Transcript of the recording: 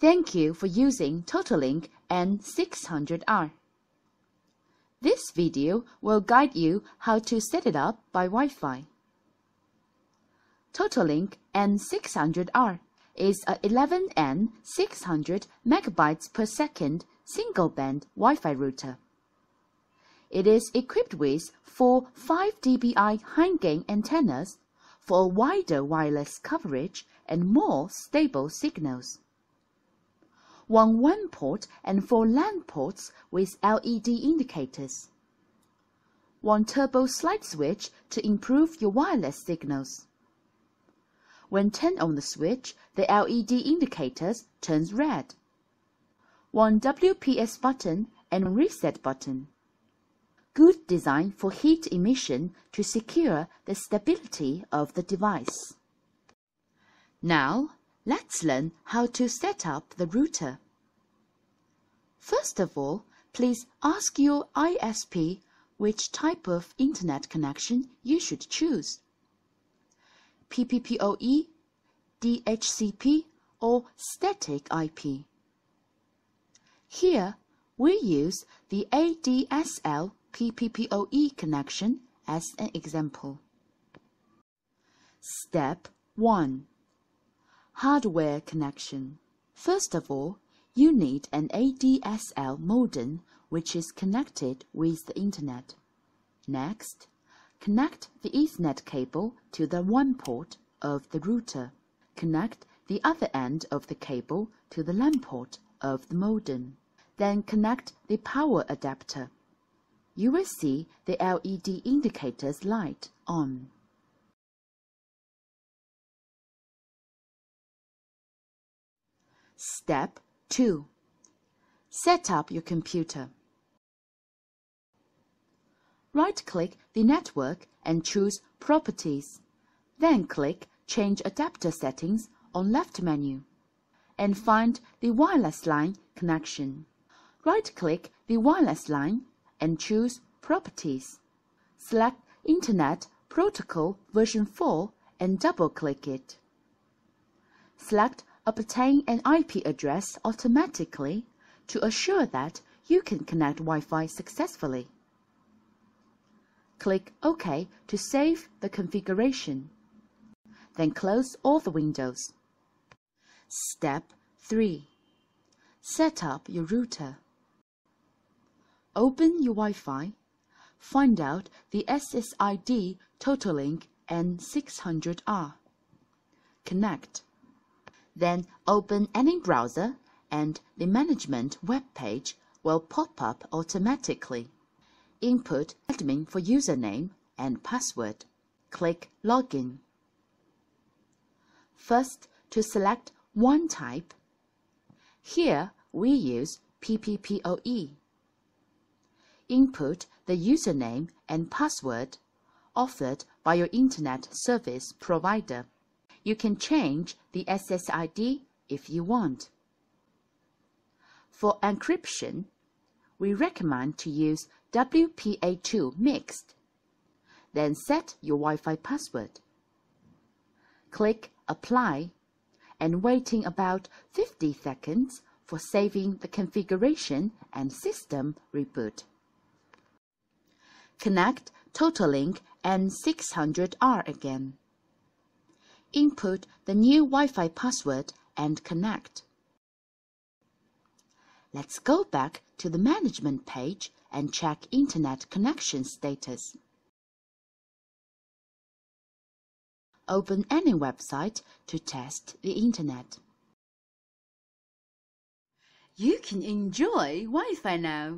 Thank you for using TOTOLINK N600R. This video will guide you how to set it up by Wi-Fi. TOTOLINK N600R is a 11N600 megabytes per second single-band Wi-Fi router. It is equipped with 4 5 dBi high-gain antennas for a wider wireless coverage and more stable signals. 1 WAN port and 4 LAN ports with LED indicators. 1 turbo slide switch to improve your wireless signals. When turned on the switch, the LED indicators turns red. 1 WPS button and reset button. Good design for heat emission to secure the stability of the device. Now, let's learn how to set up the router. First of all, please ask your ISP which type of internet connection you should choose. PPPoE, DHCP, or static IP. Here, we use the ADSL PPPoE connection as an example. Step 1. Hardware connection. First of all, you need an ADSL modem which is connected with the internet. Next, connect the Ethernet cable to the WAN port of the router. Connect the other end of the cable to the LAN port of the modem. Then connect the power adapter. You will see the LED indicators light on. Step 2. Set up your computer. Right-click the network and choose Properties. Then click Change Adapter Settings on left menu and find the wireless line connection. Right-click the wireless line and choose Properties. Select Internet Protocol version 4 and double-click it. Select Obtain an IP address automatically to assure that you can connect Wi-Fi successfully. Click OK to save the configuration. Then close all the windows. Step 3. Set up your router. Open your Wi-Fi. Find out the SSID TOTOLINK N600R. Connect. Then open any browser and the management web page will pop up automatically. Input admin for username and password. Click Login. First, to select WAN type. Here we use PPPoE. Input the username and password offered by your internet service provider. You can change the SSID if you want. For encryption, we recommend to use WPA2 mixed. Then set your Wi-Fi password. Click Apply and waiting about 50 seconds for saving the configuration and system reboot. Connect TOTOLINK N600R again. Input the new Wi-Fi password and connect. Let's go back to the management page and check internet connection status. Open any website to test the internet. You can enjoy Wi-Fi now.